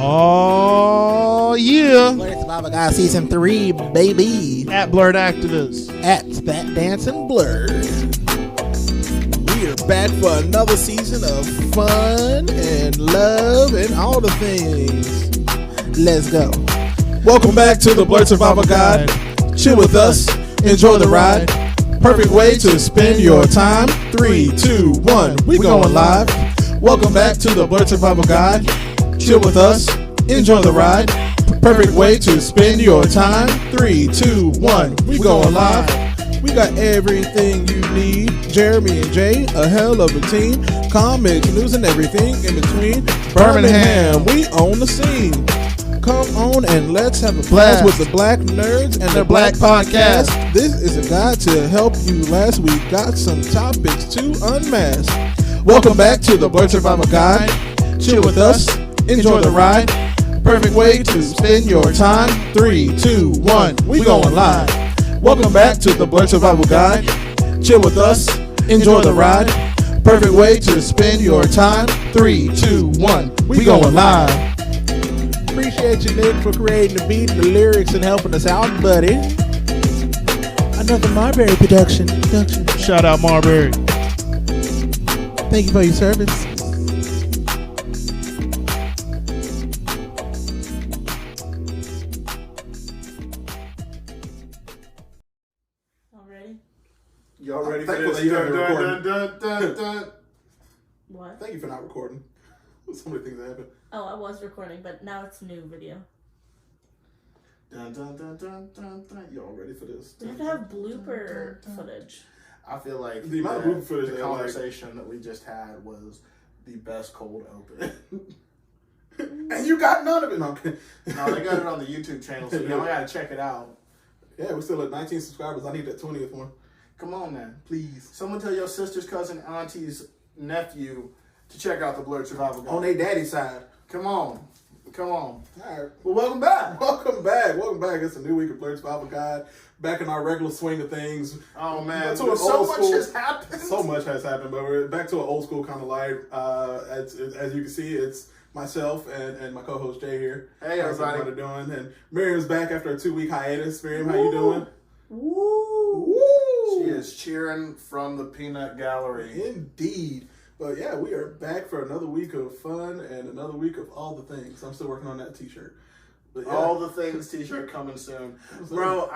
Oh, yeah. Blurred Survival Guide Season 3, baby. At Blurred Activists. At Spat Dancing Blurred. We are back for another season of fun and love and all the things. Let's go. Welcome back to the Blurred Survival Guide. Chill with us. Enjoy the ride. Perfect way to spend your time. 3, 2, 1. We going live. Welcome back to the Blurred Survival Guide. Chill with us. Enjoy the ride. Perfect way to spend your time. 3, 2, 1. We going live. We got everything you need. Jeremy and Jay, a hell of a team. Comics, news, and everything in between. Birmingham, we own the scene. Come on and let's have a blast with the Black Nerds and their Black Podcast. This is a guide to help you last. We got some topics to unmask. Welcome back to the Blurred Survival Guide. Chill with us. Enjoy the ride. Perfect way to spend your time. 3, 2, 1. We going live. Welcome back to the Blurred Survival Guide. Chill with us. Enjoy the ride. Perfect way to spend your time. 3, 2, 1. We going live. Appreciate you, Nick, for creating the beat and the lyrics and helping us out, buddy. Another Marbury production. Shout out Marbury. Thank you for your service. Y'all ready for this? What? Thank you for not recording. So many things happen. Oh, I was recording, but now it's new video. Y'all ready for this? We have to have blooper footage. I feel like the amount of blooper footage the that, conversation that we just had was the best cold open. And you got none of it. No, I'm kidding. No, they got it on the YouTube channel, so y'all gotta check it out. Yeah, we're still at 19 subscribers. I need that 20th one. Come on, man, please. Someone tell your sister's cousin, auntie's nephew to check out the Blurred Survival Guide. On their daddy side. Come on. All right. Well, welcome back. Welcome back. It's a new week of Blurred Survival Guide. Back in our regular swing of things. Oh, man. So much has happened. So much has happened, but we're back to an old school kind of life. As you can see, it's myself and my co-host Jay here. Hey, everybody. How's everybody doing? And Miriam's back after a 2-week hiatus. Miriam, how you doing? Woo! She is cheering from the peanut gallery. Indeed. But yeah, we are back for another week of fun and another week of all the things. I'm still working on that t-shirt. But yeah. All the things t-shirt coming soon. Bro,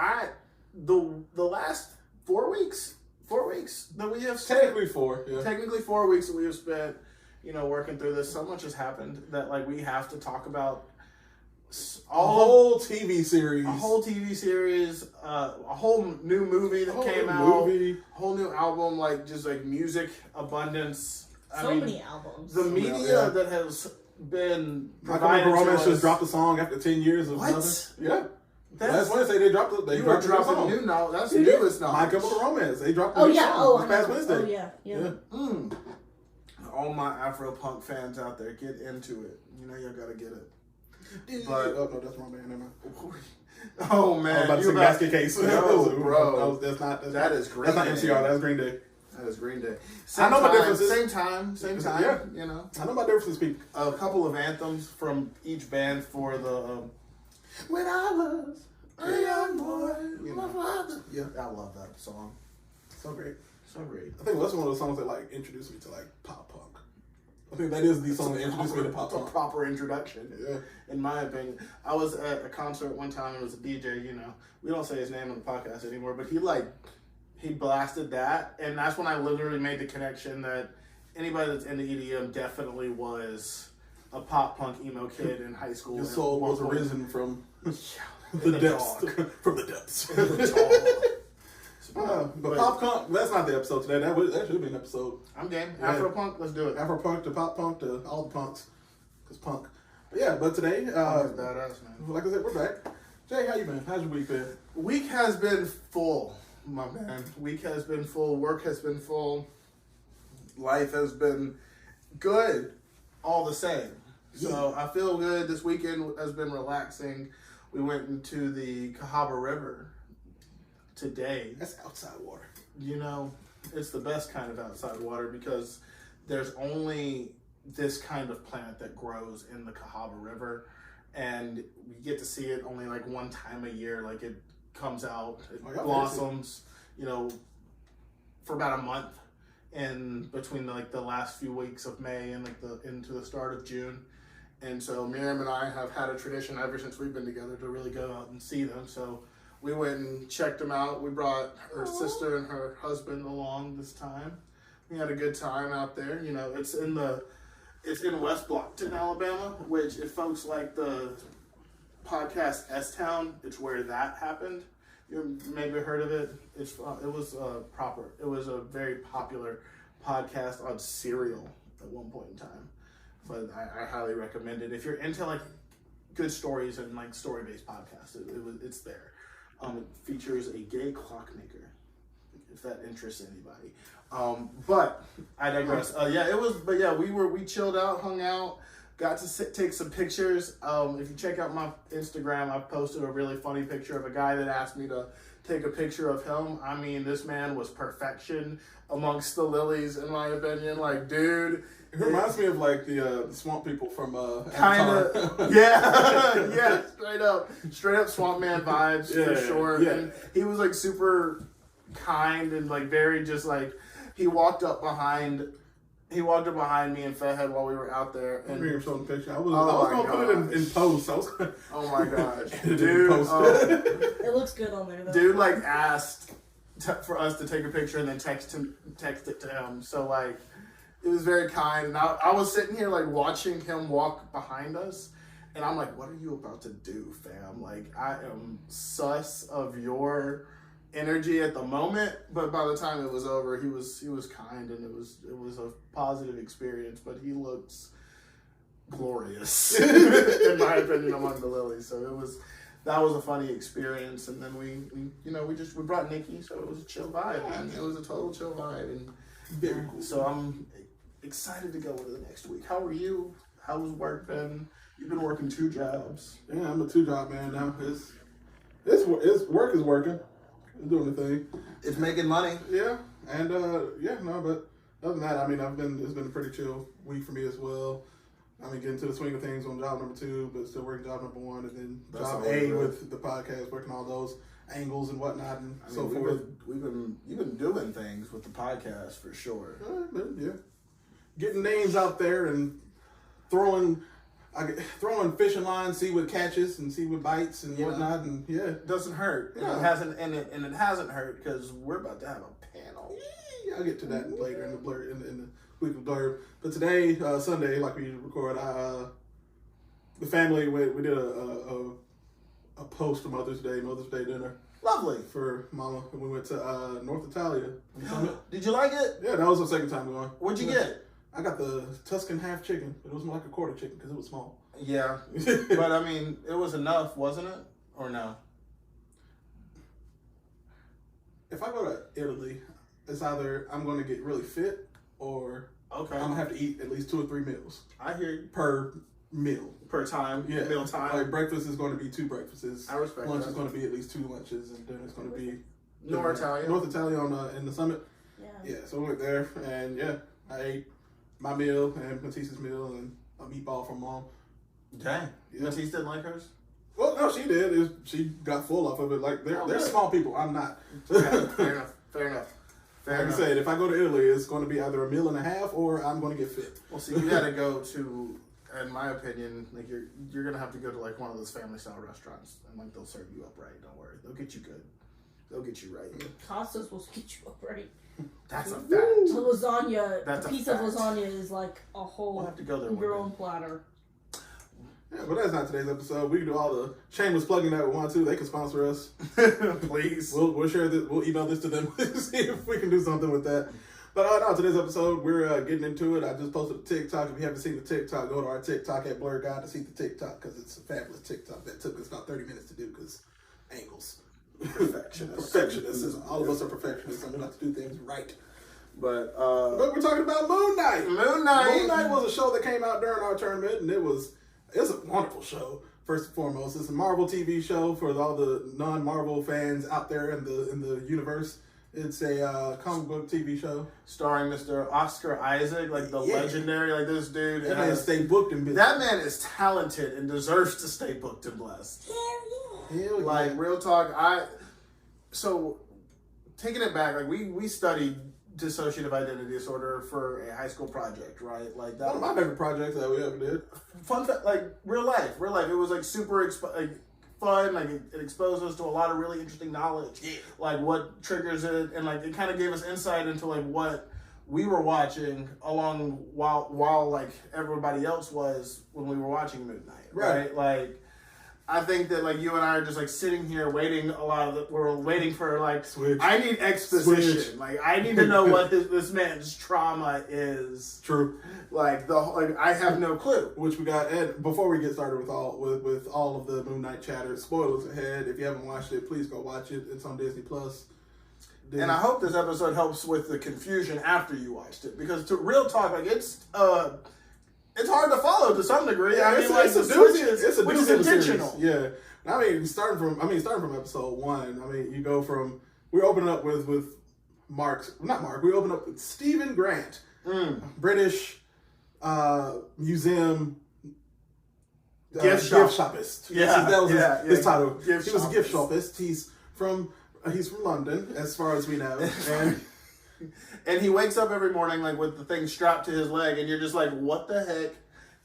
the last 4 weeks that we have spent. Technically 4. Yeah. Technically 4 weeks that we have spent, working through this. So much has happened that we have to talk about a whole TV series. A whole TV series, a whole new movie that came out, a whole new album, music abundance. So many albums. The media that has been My Chemical Romance just dropped a song after 10 years of what? nothing. Yeah. That's Last Wednesday they dropped a new now. That's the newest now. My Chemical Romance. They dropped a new new song this I past know. Wednesday. Oh yeah. All my Afro punk fans out there, get into it. Y'all gotta get it. But oh no, that's my man. Never mind. Oh man, I was about to sing Basket Case. No, bro, That's not Green That's not Day. MCR. That's Green Day. That is Green Day. I know my differences. Same time. Yeah. I know my differences, people. A couple of anthems from each band for the. When I was a young boy, yeah, I love that song. So great. So great. I think that's one of the songs that introduced me to pop punk. I think that is the song that introduced me to pop punk. A proper introduction. Yeah. In my opinion, I was at a concert one time. It was a DJ. We don't say his name on the podcast anymore, but he blasted that, and that's when I literally made the connection that anybody that's into EDM definitely was a pop punk emo kid in high school. Your soul was arisen from the depths. From the depths. But pop punk, that's not the episode today. That should be an episode. I'm game. Yeah. Afro punk, let's do it. Afro punk to pop punk to all the punks. Because punk. But yeah, but today, badass, man. Like I said, we're back. Jay, how you been? How's your week been? Week has been full, my man. Week has been full. Work has been full. Life has been good, all the same. So I feel good. This weekend has been relaxing. We went into the Cahaba River today. That's outside water. It's the best kind of outside water because there's only this kind of plant that grows in the Cahaba River. and we get to see it only like one time a year. Like it comes out, it Oh, y'all blossoms, you know, for about a month, in between the last few weeks of May and like into the start of June. And so Miriam and I have had a tradition ever since we've been together to really go out and see them. So we went and checked them out. We brought her sister and her husband along this time. We had a good time out there. You know, it's in West Blockton, Alabama, which if folks like the podcast S-Town, it's where that happened. You maybe heard of it. It was a very popular podcast on Serial at one point in time. But I highly recommend it if you're into like good stories and like story-based podcasts. It's there. It features a gay clockmaker, if that interests anybody. But I digress. We chilled out, hung out, got to take some pictures. If you check out my Instagram, I've posted a really funny picture of a guy that asked me to take a picture of him. I mean, this man was perfection amongst the lilies, in my opinion. Like, dude. It reminds me of like the swamp people from Kind Avatar. of, yeah, straight up Swamp Man vibes for sure. Yeah. And he was like super kind and like very just like he walked up behind me and Fathead while we were out there. And Miriam showed the picture. I was Oh going to my put it in post. I was gonna oh my gosh, edit it in dude! post. It looks good on there though. Dude, like asked for us to take a picture and then text it to him. So like. It was very kind, and I was sitting here like watching him walk behind us, and I'm like, "What are you about to do, fam?" Like, I am sus of your energy at the moment, but by the time it was over, he was kind, and it was a positive experience. But he looks glorious, in my opinion, among the lilies. So that was a funny experience, and then we brought Nikki, so it was a chill vibe, man. It was a total chill vibe, and Very cool. so I'm excited to go into the next week. How are you? How's work been? You've been working 2 jobs. Yeah, I'm a 2-job man now. It's work is working. It's doing the thing. It's making money. Yeah, and but other than that, I mean, it's been a pretty chill week for me as well. I mean, getting to the swing of things on job number 2, but still working job number 1, and then That's job all A good. with the podcast, working all those angles and whatnot and I mean, so forth. you've been doing things with the podcast for sure. Yeah, getting names out there and throwing fishing lines, see what catches and see what bites and whatnot, and yeah. It doesn't hurt. Yeah. It hasn't hurt because we're about to have a panel. I'll get to that later in the blur in the weekly blurb. But today, Sunday, like we record, the family we did a post for Mother's Day dinner Lovely. for Mama, and we went to North Italia. Did you like it? Yeah, that was the second time going. What'd you get? I got the Tuscan half chicken, but it was more like a quarter chicken because it was small. Yeah, but I mean, it was enough, wasn't it? Or no? If I go to Italy, it's either I'm going to get really fit or Okay. I'm going to have to eat at least 2 or 3 meals I hear you. per meal. Per time, Yeah. meal time. Like breakfast is going to be 2 breakfasts. I respect Lunch that. is going to be at least 2 lunches, and dinner is going to be North Italia. North Italia in the summit. Yeah. Yeah, so we went there, and yeah, I ate my meal and Matisse's meal and a meatball from Mom. Dang. Yeah. Matisse didn't like hers? Well, no, she did. She got full off of it. Like they're good. small people. I'm not. Okay, fair enough. Like I said, if I go to Italy, it's going to be either a meal and a half or I'm going to get fit. Well, see, you got to go to, in my opinion, like you're gonna have to go to like one of those family style restaurants, and like they'll serve you up right. Don't worry, they'll get you good. They'll get you right. Costas will get you up right. That's a fact. The lasagna, That's a a piece fact. of lasagna is like a whole We'll have to go there one your day. own platter. Yeah, but that's not today's episode. We can do all the shameless plugging that we want to. They can sponsor us. Please. We'll share this. We'll email this to them. See if we can do something with that. But no, today's episode, we're getting into it. I just posted a TikTok. If you haven't seen the TikTok, go to our TikTok at Blur Guide to see the TikTok because it's a fabulous TikTok that took us about 30 minutes to do because angles. Perfectionists. All of us are perfectionists and we like to do things right. But But we're talking about Moon Knight. Moon Knight. Moon Knight was a show that came out during our tournament, and it's a wonderful show. First and foremost, it's a Marvel TV show for all the non-Marvel fans out there in the universe. It's a comic book TV show starring Mr. Oscar Isaac, like the legendary, like this dude. That man stay booked and busy. That man is talented and deserves to stay booked and blessed. Hell Like yeah. real talk, so taking it back, like we studied dissociative identity disorder for a high school project, right? Like that. One of my favorite projects that we ever did. Fun fact, like real life. It was like super fun. Like it exposed us to a lot of really interesting knowledge. Yeah. Like what triggers it, and like it kind of gave us insight into like what we were watching along while like everybody else was when we were watching Moon Knight, right? Like I think that like you and I are just like sitting here waiting we're waiting for like Switch. I need exposition. Switch. Like I need to know what this man's trauma is. True. Like I have no clue. Which we got, and before we get started with all of the Moon Knight chatter, spoilers ahead. If you haven't watched it, please go watch it. It's on Disney Plus. And I hope this episode helps with the confusion after you watched it, because to real talk, like it's hard to follow to some degree. Yeah, I mean, like it's the a switches, it's a which is doozy of a intentional. series. Yeah, I mean, starting from episode 1. I mean, you go from we're opening up with not Mark. We open up with Stephen Grant, British museum Gift shopist. Yeah, that was his title. Gift He was a gift shopist. shopist. He's from London, as far as we know, and. And he wakes up every morning like with the thing strapped to his leg, and you're just like, "What the heck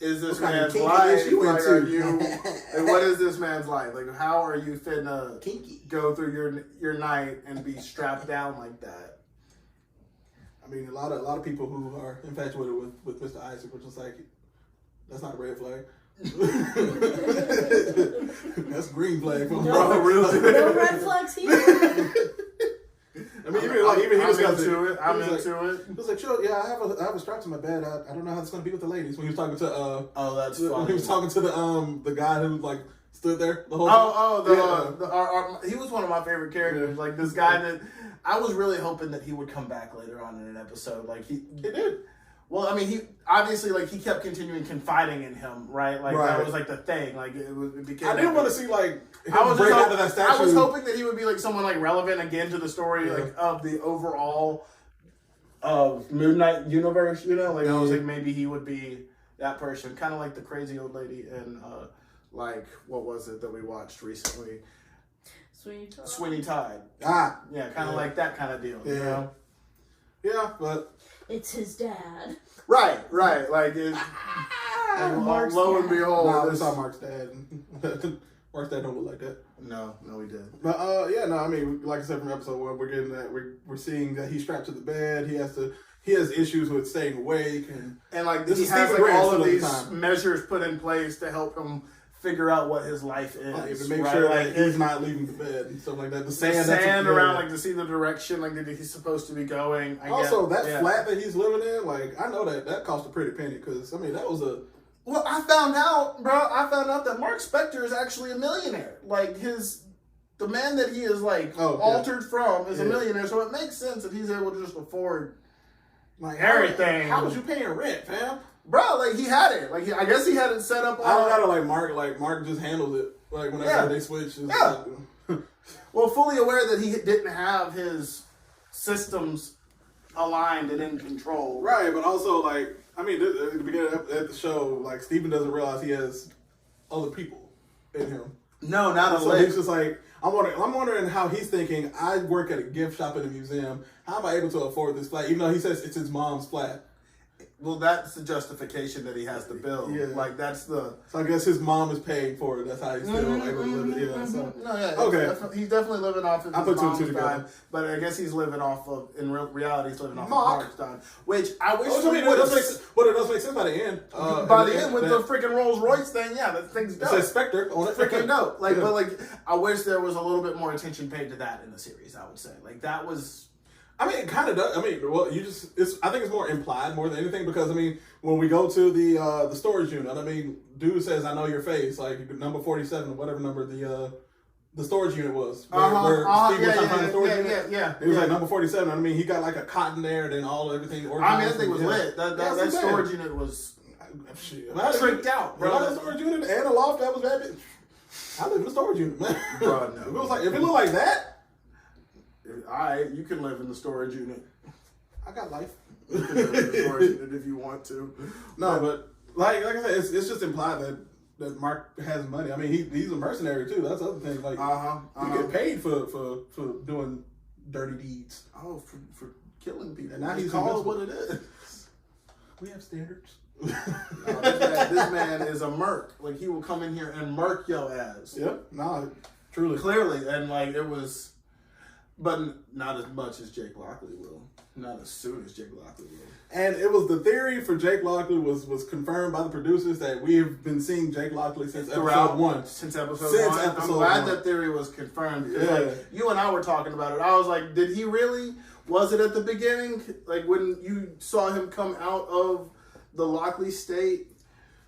is this man's life? Like, are you? Like, what is this man's life? Like, how are you finna go through your night and be strapped down like that?" I mean, a lot of people who are infatuated with Mr. Isaac, which is like, that's not a red flag. That's a green flag, bro. Really? No red flags here. I mean, even he was into it. I'm into it. He was like, "Sure, yeah, I have a strap to my bed. I don't know how it's gonna be with the ladies." When he was talking to oh, that's when funny. he was talking to the guy who like stood there the whole time. He was one of my favorite characters. Yeah. Like this guy that I was really hoping that he would come back later on in an episode. Like he did. Well, I mean, he obviously like he kept continuing confiding in him, right? Like that was like the thing. Like it became. I didn't want to see like him I was break out of that statue. I was hoping that he would be like someone like relevant again to the story, like of the overall of Moon Knight universe. You know, like I was like maybe he would be that person, kind of like the crazy old lady in like what was it that we watched recently? Sweeney Todd. Yeah, kind of like that kind of deal. Yeah. You know? Yeah, but it's his dad. Right. Like it's Mark's lo and dad. behold, nah, it's not Mark's dad. Mark's dad don't look like that. No, he did. But I mean, like I said from episode 1, we're getting that we're seeing that he's strapped to the bed. He has issues with staying awake, and like this he has like all of these measures put in place to help him figure out what his life is. To make sure like he's not leaving the bed and stuff like that. The sand around, like to see the direction like that he's supposed to be going. That flat that he's living in, like I know that cost a pretty penny, because I mean that was a. Well, I found out that Mark Spector is actually a millionaire. Like the man that he is like altered from is a millionaire, so it makes sense that he's able to just afford like everything. How was you paying rent, fam? Bro, like he had it. Like I guess he had it set up. I don't know, like Mark just handles it. Like whenever they switch. Yeah. Well, fully aware that he didn't have his systems aligned and in control. Right, but also like I mean, at the beginning of the show, like Steven doesn't realize he has other people in him. No, not a So he's just like, I'm wondering how he's thinking. I work at a gift shop in a museum. How am I able to afford this flat? Even though he says it's his mom's flat. Well, that's the justification that he has to build. Yeah. Like that's the. So I guess his mom is paying for it. That's how he's still able to live it. Yeah. So. No, yeah. Okay. He's definitely living off of his mom's dime, but I guess he's living off of reality. He's living off of Mark's dime, which I wish. It does make sense by the end. By the end, with the freaking Rolls Royce thing, yeah, that thing's dope. It says Spectre on it. Freaking dope. Like, but like, I wish there was a little bit more attention paid to that in the series. I would say, like, that was. I mean, it kind of does. I mean, well, I think it's more implied more than anything, because I mean, when we go to the storage unit, I mean, dude says, "I know your face," like number 47 or whatever number the storage unit was. Where Steve was trying to find the storage unit. Yeah. It was like number 47. I mean, he got like a cotton there, and then everything organized. I mean, that thing was lit. That storage unit was tricked out, bro. That storage unit and a loft that was that big. I live in a storage unit, man. Bro, no. If it looked like that. You can live in the storage unit. I got life. You can live in the storage unit if you want to. No, but like I said, it's just implied that Mark has money. I mean, he's a mercenary too. That's the other thing. Like, you get paid for doing dirty deeds. Oh, for killing people. And now he's called called what it is. We have standards. No, this man is a merc. Like, he will come in here and merc your ass. Yep. No, truly. Clearly. And, like, it was... But not as much as Jake Lockley will. Not as soon as Jake Lockley will. And it was the theory for Jake Lockley was confirmed by the producers that we have been seeing Jake Lockley since episode 1. Since episode 1. I'm glad that theory was confirmed. Yeah. Like, you and I were talking about it. I was like, did he really? Was it at the beginning? Like, when you saw him come out of the Lockley state?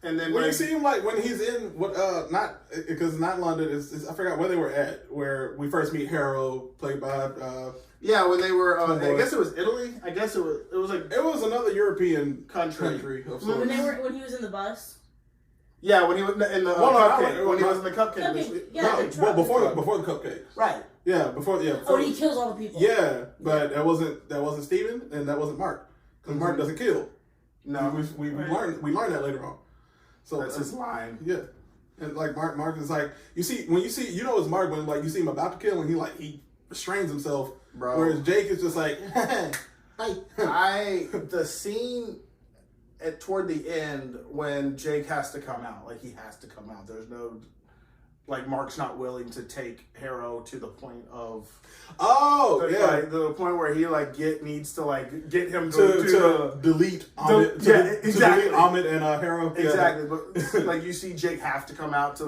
And then, when you see him, like, when he's in, because not London, I forgot where they were at, where we first meet Harold, played by... yeah, when they were, I guess it was Italy. I guess it was like... It was another European country when he was in the bus. Yeah, when he was in the cupcake. When he was in the cupcake. Well, before the cupcakes. Right. Yeah, before. Oh, he kills all the people. Yeah, but that wasn't Steven, and that wasn't Mark. Because Mark doesn't kill. No. We learned that later on. So that's his line. Yeah. And like Mark is like, it's Mark when like you see him about to kill and he restrains himself. Bro. Whereas Jake is just like, the scene toward the end when Jake has to come out, like, he has to come out. There's no, like, Mark's not willing to take Harrow to the point of the point where he needs to get him to delete Amit, exactly. delete Amit and Harrow. Exactly, but like, you see Jake have to come out to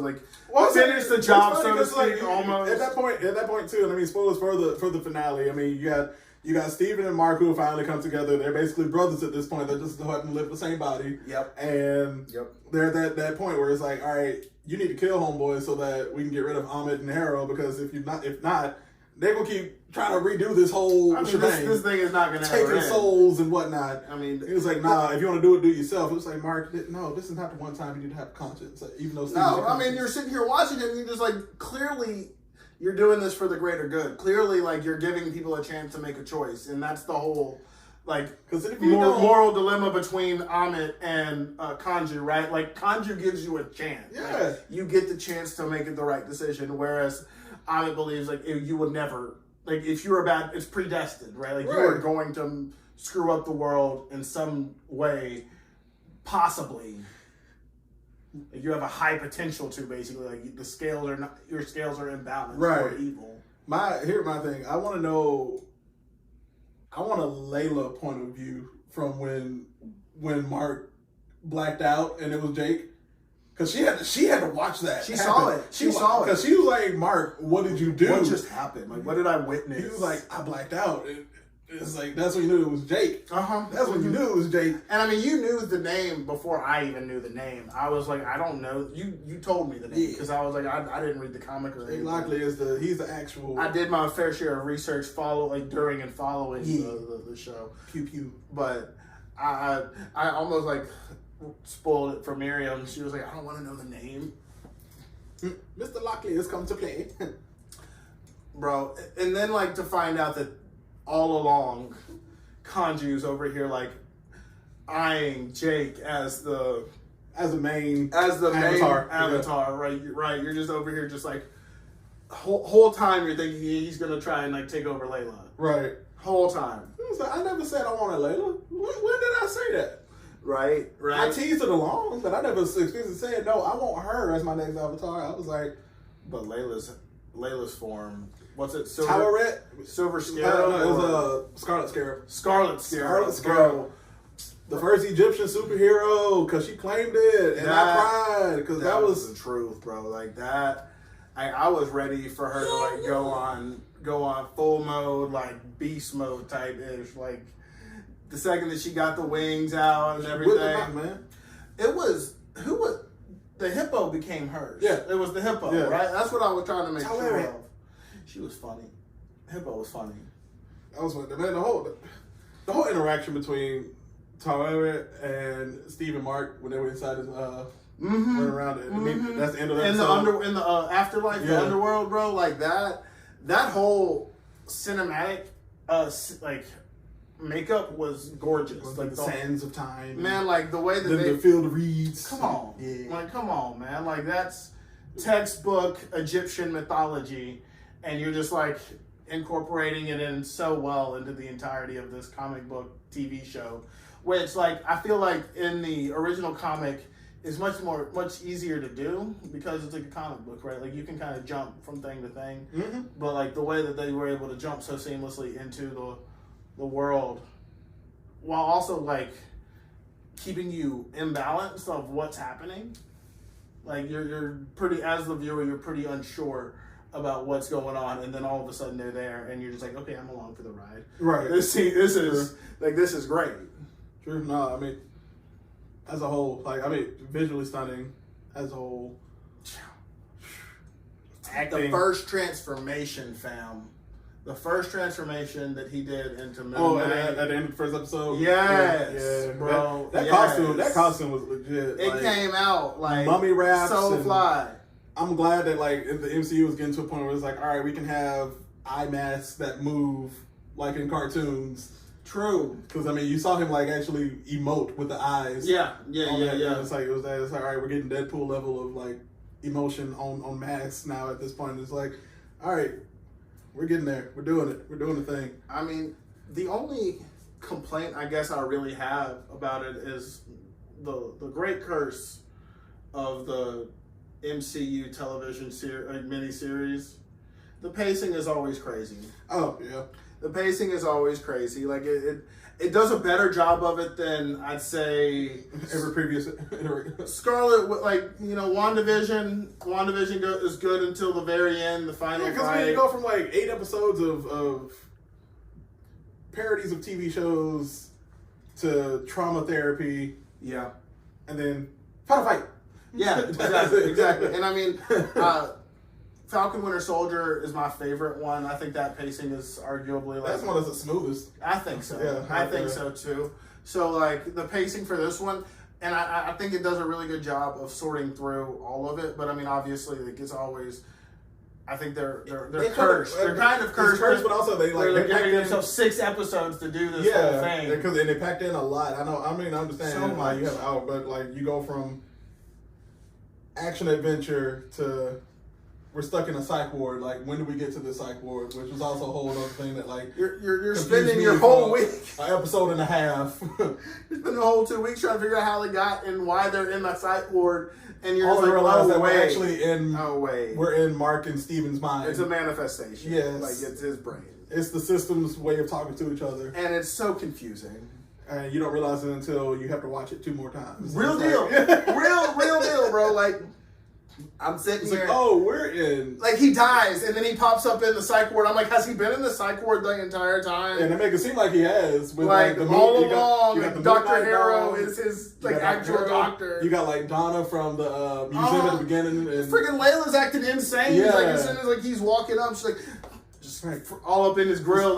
finish the job, so to speak, almost. At that point too. And I mean, spoilers for the finale. I mean, you got Steven and Mark who finally come together. They're basically brothers at this point. They just happen to live in the same body. Yep. And they're at that point where it's like, all right, you need to kill homeboy so that we can get rid of Amit and Harrow, because if not, they're gonna keep trying to redo this whole shebang. This thing is not gonna taking souls and whatnot. I mean, he was like, nah, if you want to do it yourself. It was like, Mark, no, this is not the one time you need to have conscience. Even though you're sitting here watching it and you're just like, clearly you're doing this for the greater good. Clearly, like, you're giving people a chance to make a choice, and that's the whole moral dilemma between Amit and Kanju, right? Like, Kanju gives you a chance. Yeah. Like, you get the chance to make the right decision, whereas Amit believes you would never, if you're it's predestined, right? Like, you are going to screw up the world in some way, possibly. You have a high potential to, basically, your scales are imbalanced for evil. Here's my thing. I want a Layla point of view from when Mark blacked out and it was Jake. Because she had to watch that. She saw it. She saw it. Because she was like, Mark, what did you do? What just happened? Like, what did I witness? He was like, I blacked out. It's like, that's when you knew it was Jake. That's when you knew it was Jake. And I mean, you knew the name before I even knew the name. I was like, I don't know. You told me the name because I was like, I didn't read the comic or anything. Jake Lockley he's the actual. I did my fair share of research during and following the show. Pew pew. But I almost spoiled it for Miriam. She was like, I don't want to know the name. Mr. Lockley has come to play. Bro. And then to find out that all along, Kanju's over here eyeing Jake as the main avatar, right? You're just over here, just whole time you're thinking he's gonna try and take over Layla, right? Whole time. I never said I wanted Layla. When did I say that? Right. I teased it along, but I never explicitly said no. I want her as my next avatar. I was like, but Layla's form. What's it? Silver Scarab? No, it was Scarlet Scarab. Scarlet Scarab. The first Egyptian superhero, because she claimed it, and I cried, because that was the truth, bro. That, I was ready for her to go on full mode, beast mode type ish. The second that she got the wings out and everything, man. It was the hippo became hers. Yeah, it was the hippo, right? That's what I was trying to make sure of. She was funny. Hippo was funny. That was funny. Man, the whole interaction between Taweret and Steve and Mark when they were inside his running around it. I mean, that's the end of that. In the afterlife, the underworld, bro. That whole cinematic, like makeup was gorgeous. Like the sands of time. Man, like the way that the field of reeds. Come on. Yeah. Like, come on, man. Like, that's textbook Egyptian mythology, and you're just, like, incorporating it in so well into the entirety of this comic book TV show, which, like, I feel like in the original comic is much easier to do because it's like a comic book, right? Like, you can kind of jump from thing to thing, but, like, the way that they were able to jump so seamlessly into the world while also, like, keeping you imbalanced of what's happening. Like, you're pretty, as the viewer, you're pretty unsure about what's going on, and then all of a sudden they're there, and you're just like, okay, I'm along for the ride. Right. This is great. True. No, I mean, as a whole, visually stunning as a whole. Acting. The first transformation, fam. The first transformation that he did into Moon Knight. At the end of the first episode? Yes, bro. That costume was legit. It came out like mummy wraps. So fly. I'm glad that the MCU was getting to a point where it's like, all right, we can have eye masks that move like in cartoons. True. Because you saw him actually emote with the eyes. Yeah. It's like all right, we're getting Deadpool level of emotion on masks now at this point. It's like, all right. We're getting there. We're doing it. We're doing the thing. I mean, the only complaint I guess I really have about it is the great curse of the MCU television miniseries. The pacing is always crazy. Oh, yeah. The pacing is always crazy. Like, it does a better job of it than, I'd say, every previous Scarlet, WandaVision is good until the very end, the final fight. Because you go from 8 episodes of parodies of TV shows to trauma therapy. Yeah. And then final fight. Yeah, exactly. And I mean, Falcon Winter Soldier is my favorite one. I think that pacing is arguably that's one that's the smoothest. I think so. Yeah, I think so too. So the pacing for this one, and I think it does a really good job of sorting through all of it. But I mean, obviously, it's always. I think they're cursed. They're kind of cursed, but also they're giving themselves 6 episodes to do this whole thing. Because they packed in a lot. I understand. So much. You have out, but you go from action adventure to we're stuck in a psych ward. When do we get to the psych ward? Which was also a whole other thing that you're spending your whole week, an episode and a half. You're spending the whole 2 weeks trying to figure out how they got and why they're in that psych ward, and you're all just realize that wait. we're actually in. Oh wait, we're in Mark and Steven's mind. It's a manifestation. Yes, it's his brain. It's the system's way of talking to each other, and it's so confusing. And you don't realize it until you have to watch it 2 more times. Real deal, real deal, bro. I'm sitting here. We're in. He dies, and then he pops up in the psych ward. I'm like, has he been in the psych ward the entire time? And they make it seem like he has. With all along, Dr. Harrow dog. is his actual doctor. You got Donna from the museum at the beginning. And freaking Layla's acting insane. Yeah. As soon as he's walking up, she's just all up in his grill.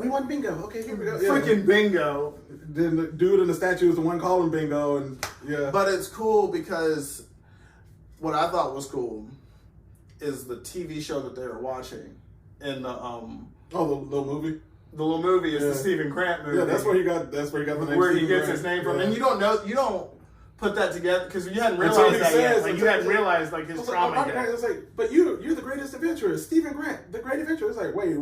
We want bingo. Okay, here we go. Freaking bingo. Then the dude in the statue is the one calling bingo, and yeah. But it's cool because what I thought was cool is the TV show that they were watching, and the the little movie. The little movie is the Stephen Grant movie. Yeah, that's where he got the name. Where he gets his name from, and you don't put that together because you hadn't realized that yet. You hadn't realized his trauma yet. It's but you're the greatest adventurer, Stephen Grant, the great adventurer. It's wait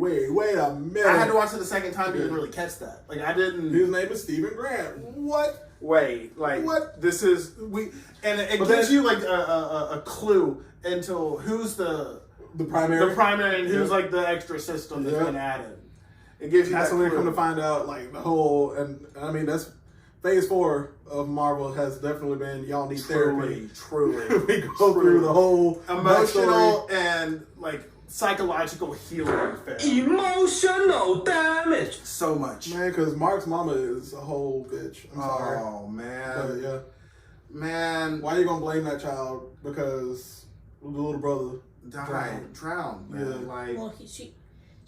a minute. I had to watch it the second time to even really catch that. I didn't. His name is Stephen Grant. What? Wait, what? This is and it gives you a clue into who's the primary, and who's the extra system that's been added. It gives you that's that when they clue. come to find out the whole, and I mean that's Phase 4 of Marvel has definitely been y'all need therapy. Truly, we go through the whole emotional and psychological healing film. Emotional damage. So much. Man, because Mark's mama is a whole bitch. I'm sorry. Oh, man. But, yeah. Man. Why are you going to blame that child? Because the little brother drowned. Man. Yeah.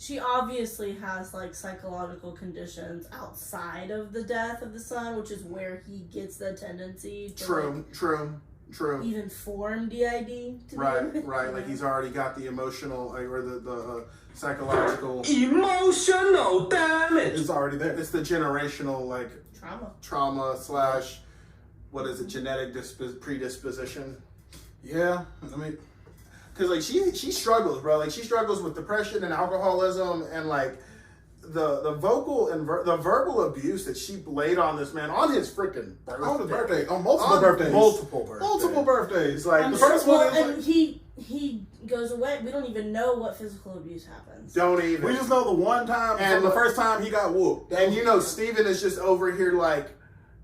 She obviously has psychological conditions outside of the death of the son, which is where he gets the tendency to True. True. even form DID. To Right, begin with, right. you Like know? he's already got the emotional or the psychological. Emotional damage. It's already there. It's the generational like Trauma. trauma / what is it? Genetic predisposition. Yeah, I mean, Because like she struggles, bro. Like she struggles with depression and alcoholism and like the vocal and the verbal abuse that she laid on this man on his freaking birthday. on his birthday, on multiple birthdays. Multiple birthdays. Like the first one is and like, he goes away. We don't even know what physical abuse happens. Don't even. we just know the one time And and the first time he got whooped. And you know, Steven is just over here like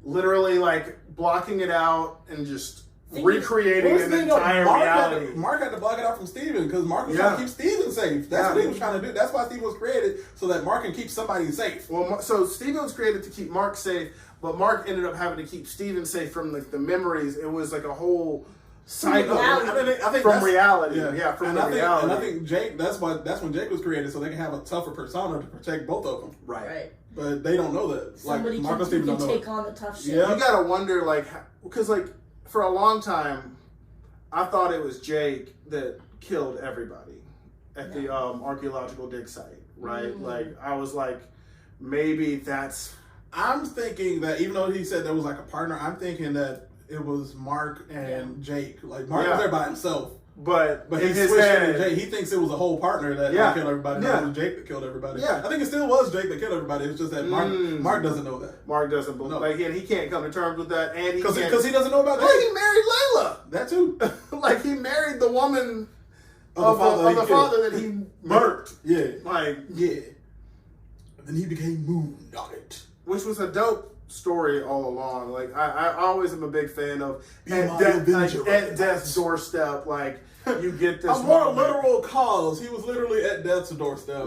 literally like blocking it out and just recreating an entire reality. Mark had to block it out from Steven because Mark was Yeah. trying to keep Steven safe. That's what he was trying to do. That's why Steven was created, so that Mark can keep somebody safe. Well, so Steven was created to keep Mark safe, but Mark ended up having to keep Steven safe from like the memories. It was like a whole cycle reality. I think from that's- reality. Yeah, from and the I think, reality. And I think Jake, that's when Jake was created, so they can have a tougher persona to protect both of them. Right. But they don't know that. Somebody like Mark and can Steven don't know. take on the tough shit. Yeah. You gotta wonder, like, because like for a long time, I thought it was Jake that killed everybody at the archaeological dig site, right? Mm. Like I was like, maybe that's. I'm thinking that even though he said there was like a partner, I'm thinking that it was Mark and Jake. Like Mark was there by himself, But but in he his switched head, into Jake. He thinks it was a whole partner that killed everybody. Yeah. It was Jake that killed everybody. Yeah. I think it still was Jake that killed everybody. It's just that Mark doesn't know that Mark doesn't believe, No. like, and he can't come to terms with that, and because he he doesn't know about Well, he Jake. married Layla. That too. Like he married the woman Of the father that he murdered. Yeah. Like, Yeah. And then he became Moon Knight. which was a dope story all along. Like I always am a big fan of Be my avenger. at death's doorstep. Like you get this A more moment. literal cause. He was literally at death's doorstep.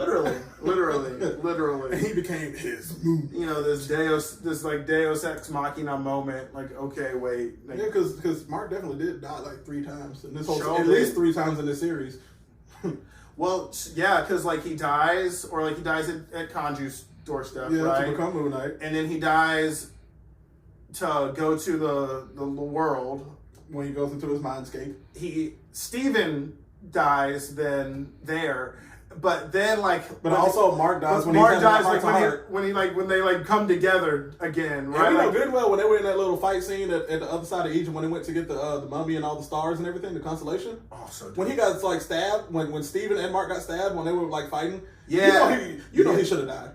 literally. And he became his Moon. You know, this Deus Ex Machina moment. Like, okay, wait. Like, Yeah, because Mark definitely did die like 3 times in this whole Sure at did. least 3 times in this series. well, yeah, because like he dies at Kanju's doorstep, Yeah, right? to become Moon Knight. And then he dies to go to the world. When he goes into his mindscape. Steven dies then there, but then like But also Mark dies when Mark he's dies like when they come together again, right? And we know Like, good well when they were in that little fight scene at the other side of Egypt when they went to get the mummy and all the stars and everything, the constellation. oh, so When he got like stabbed, when Steven and Mark got stabbed when they were like fighting, Yeah. you know he should have died.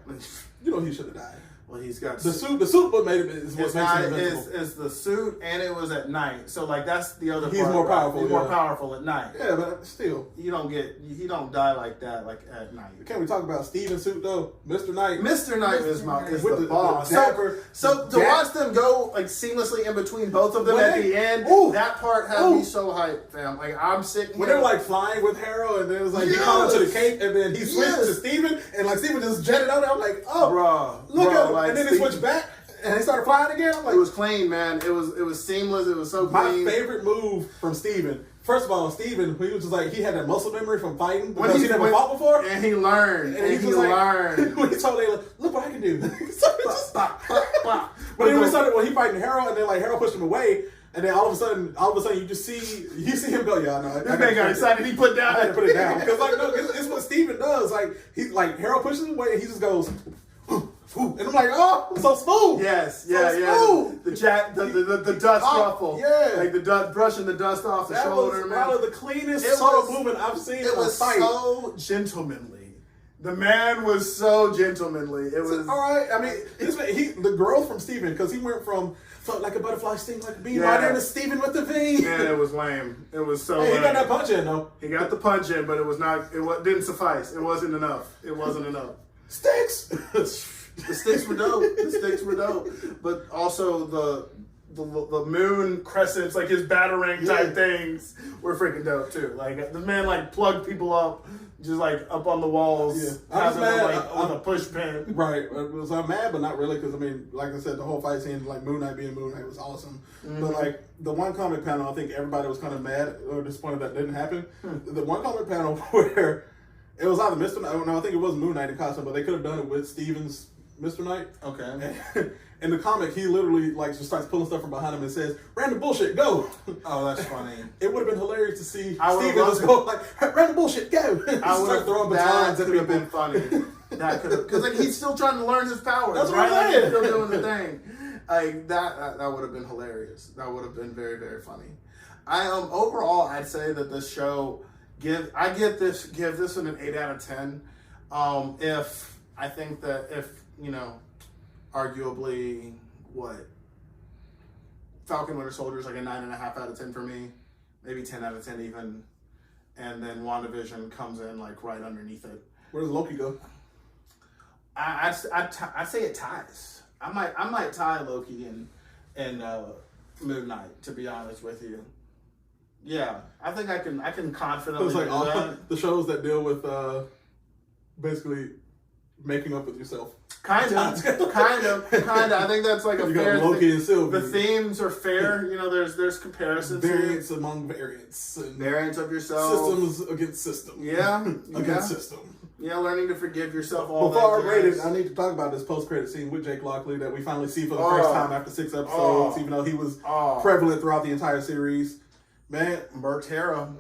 You know he should have died. well, he's got The suit what made it is what It's makes not. him invincible. It's the suit, and it was at night. So like that's the other. He's part more about it. powerful, He's more yeah. powerful at night. Yeah, but still. You don't die like that like at night. Can we talk about Steven's suit though? Mr. Knight. Mr. Knight is With the boss. the dapper- So to watch them go like seamlessly in between both of them When at they- the end, Ooh. that part had Ooh. me so hyped, fam. Like I'm sitting When here. they're like flying with Harrow, and then it was like he called him to the cape, and then he switched to Steven, and like Steven just jetted out. I'm like, oh, look at him. like, and then they switched back, and they started flying again. I'm like, It was clean, man. It was seamless. It was so my clean. favorite move from Steven. First of all, Steven, he was just like, he had that muscle memory from fighting When because he never fought before. and he learned, and he was like, learned. when he told Layla, look what I can do. So he just- Bop, bop, bop. But then when he fighting Harrow, and then like Harrow pushed him away, and then all of a sudden you just see him go, yeah, no, This man got excited. He put down. I had to put it down because like no, it's what Steven does. Like he's like Harold pushes him away and he just goes, and I'm like, oh, so smooth. Yes, So yeah, yeah. smooth. The dust Oh, ruffle. yeah. Like the dust, brushing the dust off the That shoulder, was man. one of the cleanest It subtle was- movement I've seen in It a was fight. so gentlemanly. The man was so gentlemanly. It was all right. I mean, the growth from Steven, because he went from felt like a butterfly, sting like a bee. Yeah. My name is Steven with the V. Man, it was lame. It was so Hey, he lame. got that punch in though. He got the punch in, but it was not. Didn't suffice. It wasn't enough. It wasn't enough. Sticks. The sticks were dope. The sticks were dope. But also the moon crescents, like his batarang type things, were freaking dope too. Like the man like plugged people up, just like up on the walls. Yeah. I was having them, mad. like, with a push pin. Right. Was I'm mad, but not really, because I mean, like I said, the whole fight scene, like Moon Knight being Moon Knight, was awesome. But like the one comic panel, I think everybody was kind of mad or disappointed that didn't happen. The one comic panel where it was either Mr. Knight, no, I think it was Moon Knight in costume, but they could have done it with Steven's Mr. Knight. Okay. In the comic, he literally like just starts pulling stuff from behind him and says, "Random bullshit, go." Oh, that's funny. It would have been hilarious to see I would've Steven loved just it. go like, "Random bullshit, go." I would Start have throwing that batons at could have people. been funny. That could have, because like he's still trying to learn his powers. That's what right? I'm Like, saying. he's still doing the thing. Like that would have been hilarious. That would have been very, very funny. I overall, I'd say that this show give this one an 8 out of 10. If I think that if arguably Falcon Winter Soldier is like a 9.5 out of 10 for me, maybe 10 out of 10 even, and then WandaVision comes in like right underneath it. Where does Loki go? I'd say it ties. I might tie Loki and Moon Knight, to be honest with you. Yeah, I think I can confidently It's like do all that. the shows that deal with basically making up with yourself. Kind of. I think that's like a You fair got Loki thing. and Sylvie. The themes are fair. There's comparisons. here. Variants among variants. And Variants of yourself. systems against system. Yeah. Against system. Yeah, learning to forgive yourself. All Before I that rate it, jazz. I need to talk about this post-credit scene with Jake Lockley that we finally see for the first time after 6 episodes, even though he was prevalent throughout the entire series. Man, Murtera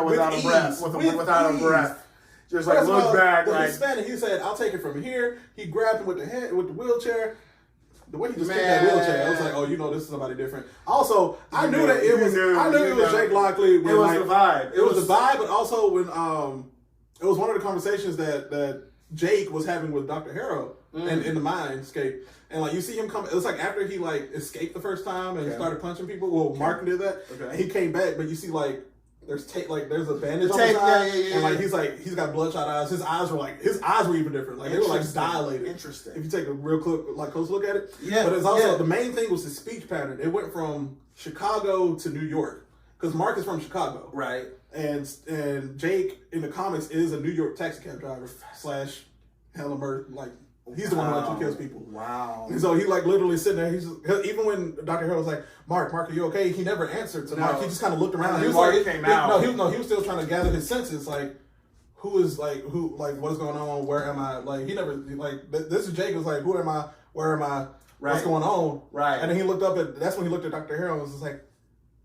without a ease, breath, without a ease. breath. Just like first of look all, back, the like Hispanic, he said, "I'll take it from here." He grabbed him with the wheelchair. The way he just kicked Man. that wheelchair, I was like, "Oh, this is somebody different." Also, I knew that you it was. knew, I knew you it was know. Jake Lockley. it was the vibe. It was the vibe, but also when it was one of the conversations that Jake was having with Dr. Harrow and in the Mindscape. And like you see him come, it was like after he like escaped the first time and started punching people. Well, Mark did that. Okay. And he came back, but you see like there's there's a bandage on tape, his eye, yeah. and like he's got bloodshot eyes. His eyes were even different. Like they were like dilated. Interesting. If you take a real close look at it. Yeah, But it's also yeah. the main thing was his speech pattern. It went from Chicago to New York because Mark is from Chicago. Right. And Jake in the comics is a New York taxi cab driver / Helen Burr. Like he's the one who actually kills people. Wow. And so he like literally sitting there. Even when Dr. Harrow was like, "Mark, are you okay?" He never answered to Mark. He just kind of looked around. And He was Mark like, came out. he was still trying to gather his senses. Like, what is going on? Where am I? Like he never this is Jake was like, who am I? Where am I? Right. What's going on? Right. And then that's when he looked at Dr. Harrow and was just like,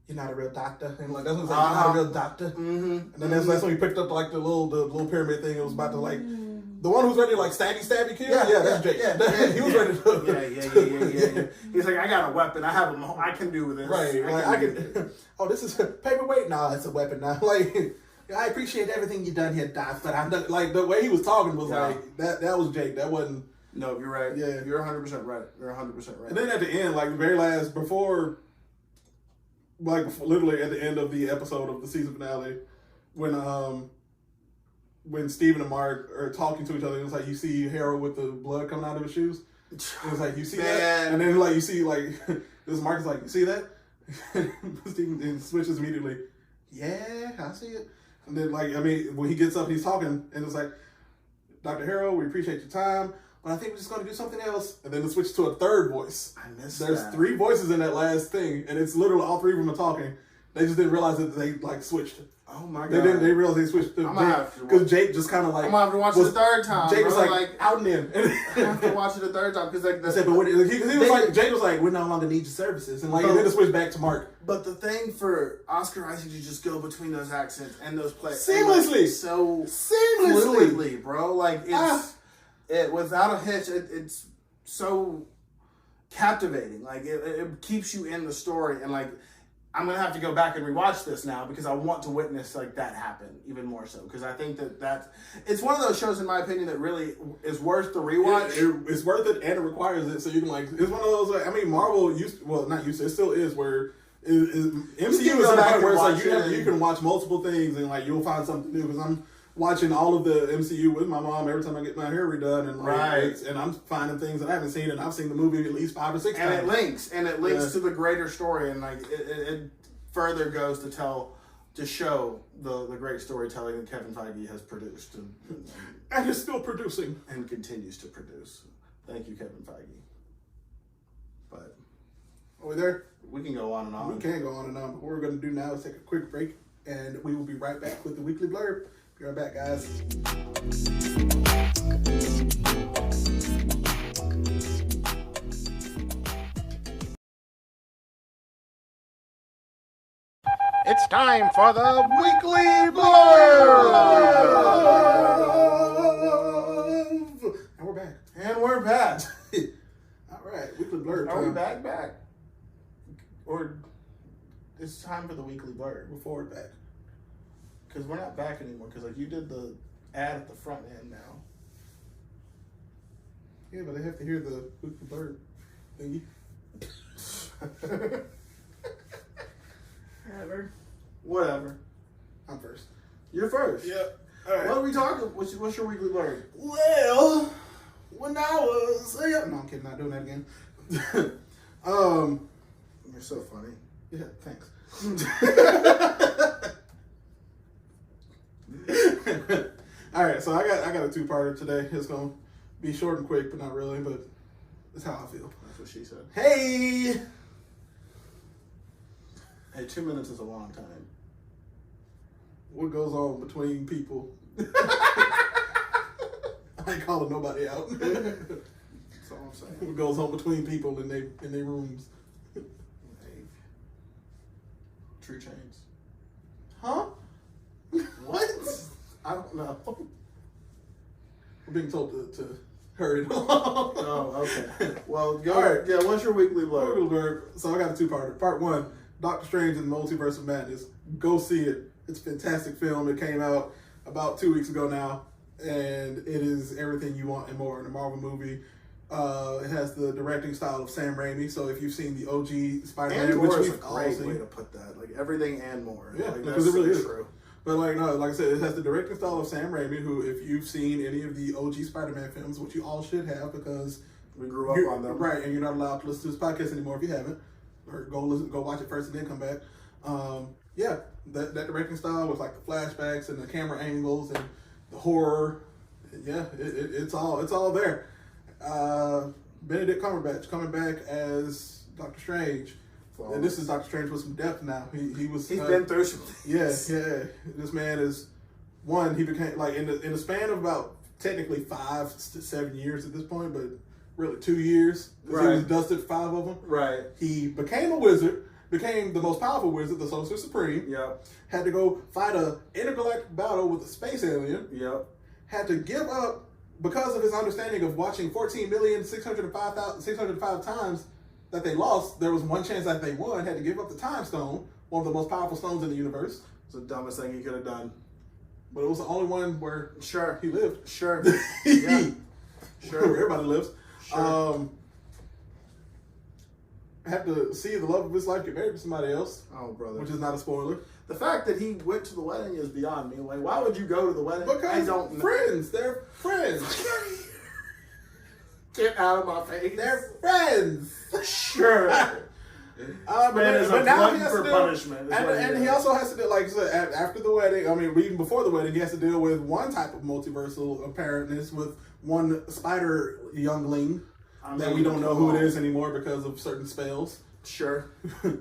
"You're not a real doctor." And like that's when he was like, "You're not a real doctor." Mm-hmm. And then that's when he picked up like the little pyramid thing. It was about to like the one who's ready to like stabby kill. Yeah, that's Jake. He was ready to. Yeah. He's like, I got a weapon. I have I can do this. Right. I can. Oh, this is paperweight. No, it's a weapon now. Like, I appreciate everything you done here, Doc. But I'm not, like the way he was talking was like that. That was Jake. That wasn't. No, you're right. Yeah. You're 100% right. You're 100% right. And then at the end, like the very last literally at the end of the episode of the season finale, when Steven and Mark are talking to each other, it was like you see Harold with the blood coming out of his shoes. It was like you see that, and then like you see like this Mark is like, "You see that?" Steven switches immediately. Yeah, I see it. And then when he gets up and he's talking, and it's like, "Dr. Harold, we appreciate your time, but I think we're just going to do something else." And then it switches to a third voice. I missed There's that. 3 voices in that last thing, and it's literally all 3 of them are talking. They just didn't realize that they like switched. Oh my god. They didn't. They realized they switched because Jake just kind of like. I'm gonna have to watch it the third time. Jake was bro. like out and in. I have to watch it the third time because like I said, but he was like, Jake was like, "We no longer need your services," and and then it switched back to Mark. But the thing for Oscar Isaac to just go between those accents and those plays Seamlessly. so Seamlessly. fluidly, bro. Like it without a hitch. It's so captivating. Like it keeps you in the story, and like I'm gonna have to go back and rewatch this now because I want to witness like that happen even more so because I think that it's one of those shows in my opinion that really is worth the rewatch. It's worth it, and it requires it, so you can like. It's one of those. Like, I mean, Marvel not used to. It still is where. MCU is in a point where it's like you can watch multiple things and like you'll find something new because I'm watching all of the MCU with my mom every time I get my hair redone and and I'm finding things that I haven't seen and I've seen the movie at least 5 or 6 times. And it links to the greater story and like it further goes to show the great storytelling that Kevin Feige has produced and is still producing and continues to produce. Thank you, Kevin Feige. But are we there? We can go on and on. We can go on and on, but what we're going to do now is take a quick break, and we will be right back with the weekly blurb. Be right back, guys. It's time for the Weekly Blurb! And we're back. And we're back. All right, weekly blurb. Are we back? Or it's time for the Weekly Blurb? We're forward back. Because we're not back anymore. Because like you did the ad at the front end now. Yeah, but they have to hear the weekly blurb thingy. Whatever. I'm first. You're first. Yep. All right. What are we talking? What's your Weekly Blurb? Well, when I was no, I'm kidding. Not doing that again. You're so funny. Yeah, thanks. All right, so I got a two-parter today. It's gonna be short and quick, but not really. But that's how I feel. That's what she said. Hey, 2 minutes is a long time. what goes on between people? I ain't calling nobody out. That's all I'm saying. What goes on between people in their rooms? Hey. True chains. Huh? What? I don't know. We're being told to hurry it along. Oh, okay. Well, go All right. ahead. Yeah, what's your Weekly Blurb? So I got a two-parter. Part one, Doctor Strange and the Multiverse of Madness. Go see it. It's a fantastic film. It came out about 2 weeks ago now, and it is everything you want and more in a Marvel movie. It has the directing style of Sam Raimi. So if you've seen the OG Spider-Man, And which more is a we've all great seen, way to put that. Like everything and more. Yeah, like, because that's it really so is. true. But like I said, it has the directing style of Sam Raimi, who, if you've seen any of the OG Spider-Man films, which you all should have, because We grew up on them. right, and you're not allowed to listen to this podcast anymore if you haven't, or go watch it first and then come back. Yeah, that directing style with like the flashbacks and the camera angles and the horror, yeah, it's all there. Benedict Cumberbatch coming back as Doctor Strange. And this is Doctor Strange with some depth now. He's been through some things. Yeah. This man is he became like in the span of about technically 5 to 7 years at this point, but really 2 years. Right. He was dusted 5 of them. Right. He became a wizard, became the most powerful wizard, the Sorcerer Supreme. Yep. Had to go fight a intergalactic battle with a space alien. Yep. Had to give up because of his understanding of watching 14,605,605 times that they lost. There was one chance that they won. Had to give up the Time Stone, one of the most powerful stones in the universe. It's the dumbest thing he could have done. But it was the only one where Sure. he lived. Sure. Yeah. Sure. Where everybody lives. Sure. Had to see the love of his life get married to somebody else, Oh, brother. which is not a spoiler. The fact that he went to the wedding is beyond me. Like, why would you go to the wedding? Because I don't know. friends, they're friends. Get out of my face. They're friends. Sure. Man is a glutton for punishment. And he also has to do, like I said, after the wedding, even before the wedding, he has to deal with one type of multiversal apparentness with one spider youngling that we don't know who it is anymore because of certain spells. Sure.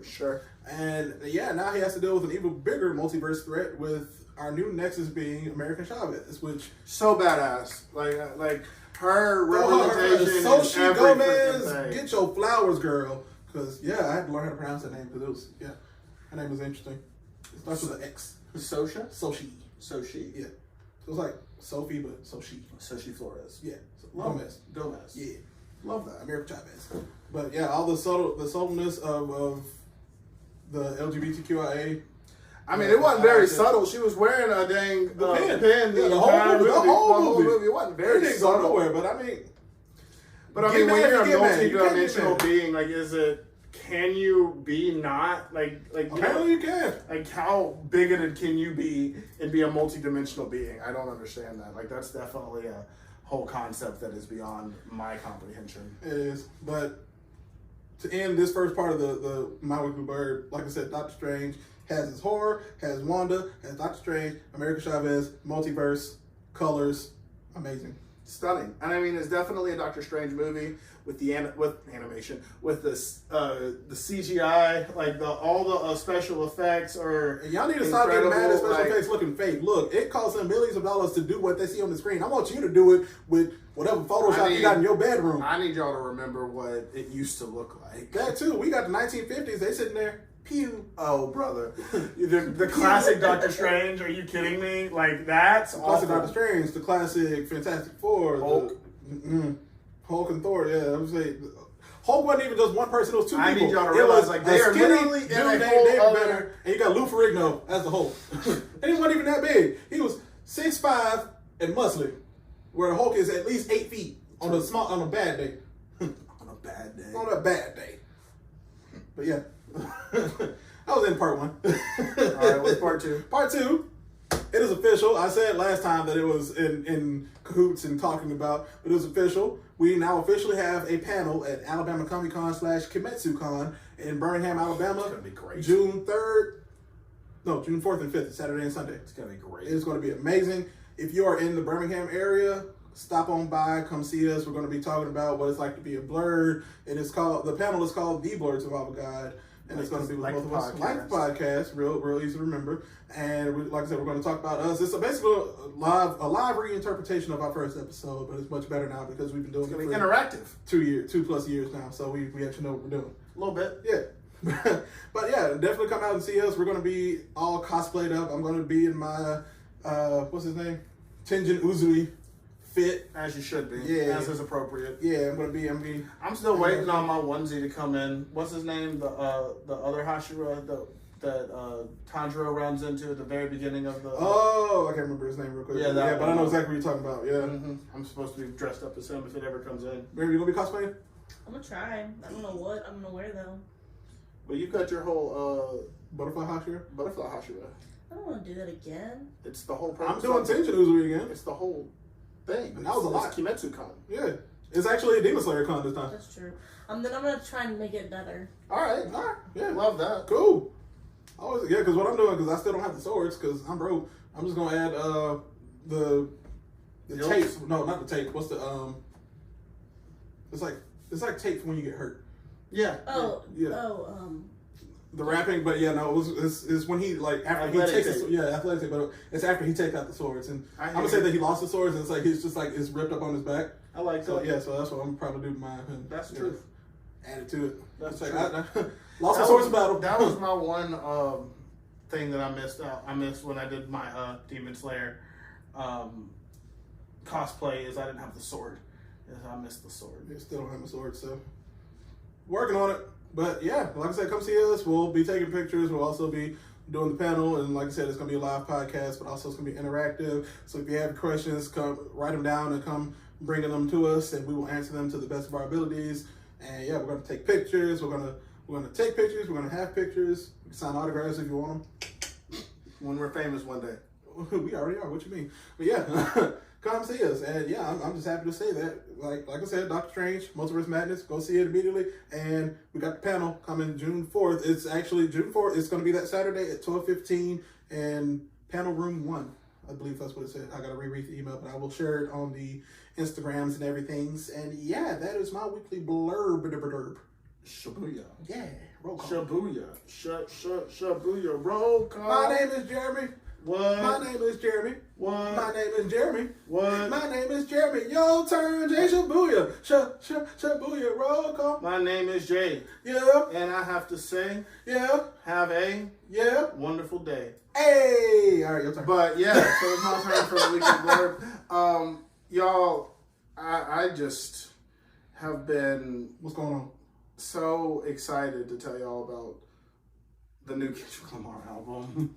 Sure. And yeah, now he has to deal with an even bigger multiverse threat with our new nexus being American Chavez, which So badass. Like her representation so is she every Gomez, freaking thing. get your flowers, girl. Because I had to learn how to pronounce her name because her name was interesting. It starts with an X. Sosha? Soshi. Soshi. Yeah. So it's like Sophie, but Soshi. Soshi Flores. Yeah. So Gomez. Yeah. Love that. American Chavez. But yeah, all the subtleness of the LGBTQIA. I mean, it wasn't very subtle. She was wearing a dang pen. the whole entire movie. The whole movie. It wasn't It very didn't go subtle. nowhere, but I mean, But I Get mean, when mad you're if a you get mad. You can't get multi-dimensional mad. being, like, can you be not apparently you can. like how bigoted can you be and be a multi-dimensional being? I don't understand that. Like, that's definitely a whole concept that is beyond my comprehension. It is, but to end this first part of the My Weekly Blurb, like I said, Doctor Strange has his horror, has Wanda, has Doctor Strange, America Chavez, multiverse, colors, amazing. Stunning. And I mean, it's definitely a Doctor Strange movie with the animation, with the CGI, like all the special effects are. And y'all need to stop getting mad at special like, effects looking fake. Look, it costs them millions of dollars to do what they see on the screen. I want you to do it with whatever Photoshop you got in your bedroom. I need y'all to remember what it used to look like. That too. We got the 1950s. They sitting there Pew. Oh, brother. The classic Doctor Strange. Are you kidding me? Like, that's The classic awful. Doctor Strange, the classic Fantastic Four, Hulk. Hulk and Thor. Yeah, I'm saying Hulk wasn't even just one person; it was two I people. need y'all to It realize, was like, a they are skinny literally in dude a named whole David other- Banner, and you got Lou Ferrigno as the Hulk. And he wasn't even that big. He was 6'5" and muscly, where Hulk is at least 8 feet on a bad day. On a bad day. On a bad day. But yeah, I was in part 1. All right, what's part 2? Part 2, it is official. I said last time that it was in cahoots and talking about, but it was official. We now officially have a panel at Alabama Comic Con / KimetsuCon in Birmingham, Alabama. It's gonna be great. June 4th and 5th, Saturday and Sunday. It's gonna be great. It's going to be amazing. If you are in the Birmingham area, stop on by, come see us. We're going to be talking about what it's like to be a blurred, and the panel is called The Blurred Survival Guide, and it's going to be with both of us. Like the podcast, real easy to remember. And like I said, we're going to talk about us. It's basically a live reinterpretation of our first episode, but it's much better now because we've been doing It's it gonna be for interactive. 2+ years now, so we actually know what we're doing. A little bit. Yeah. But yeah, definitely come out and see us. We're going to be all cosplayed up. I'm going to be in my, what's his name? Tenjin Uzui fit. As you should be. Yeah. As is appropriate. Yeah, I'm I'm still waiting on my onesie to come in. What's his name? The other Hashira that Tanjiro runs into at the very beginning of the. Oh, I can't remember his name real quick. Yeah, But I know exactly what you're talking about. Yeah. I'm supposed to be dressed up as him if it ever comes in. Maybe you gonna be cosplaying? I'm gonna try. I don't know what. I don't know where though. But you got your whole Butterfly Hashira? butterfly Hashira. I don't want to do that again. It's the whole I'm purpose. doing of it. Tenjin Uzui again. It's the whole thing. And that was a lot. It's Kimetsu-con. Yeah. It's actually a Demon Slayer con this time. That's true. Then I'm gonna try and make it better. All right. Yeah. Love that. Cool. Yeah, because what I'm doing, because I still don't have the swords, because I'm broke. I'm just gonna add the Hilts? tape. No, not the tape. What's the It's like tape for when you get hurt. Yeah. Oh. Yeah. Oh. The wrapping, but yeah, no, it's when he after Athletic he takes tape. athletic tape, but it's after he takes out the swords, and I I'm gonna say that he lost the swords, and it's like he's just like it's ripped up on his back. I like So that. yeah, so that's what I'm probably do to mine. And, That's yeah, true. Add it to it. That's It's true. like, lost the swords in battle. That was my one thing that I missed out. I missed when I did my Demon Slayer cosplay is I didn't have the sword. Yes, I missed the sword. Yeah, still don't have my sword, so working on it. But yeah, like I said, come see us. We'll be taking pictures. We'll also be doing the panel, and like I said, it's gonna be a live podcast, but also it's gonna be interactive. So if you have questions, come write them down and come bringing them to us, and we will answer them to the best of our abilities. And yeah, we're gonna take pictures. We're gonna take pictures. We're gonna have pictures. You can sign autographs if you want When we're famous one day. them. We already are. What you mean? But yeah. Come see us, and yeah, I'm just happy to say that. Like I said, Doctor Strange, Multiverse Madness, go see it immediately. And we got the panel coming June 4th. It's actually June 4th. It's going to be that Saturday at 12:15 in panel room 1. I believe that's what it said. I got to reread the email, but I will share it on the Instagrams and everything's. And yeah, that is my weekly blurb. Shabuya. Yeah, roll call. Shabuya. Shabuya. Roll call. My name is Jeremy. What? My name is Jeremy. What? My name is Jeremy. What? My name is Jeremy. Your turn, Jay Shabuya. Shabuya. Roll call. My name is Jay. Yeah. And I have to say, Yeah. have a Yeah. wonderful day. Hey. All right, your turn. But yeah, so it's my turn for the weekend blurb. Y'all, I just have been What's going on? so excited to tell y'all about the new Kendrick Lamar album.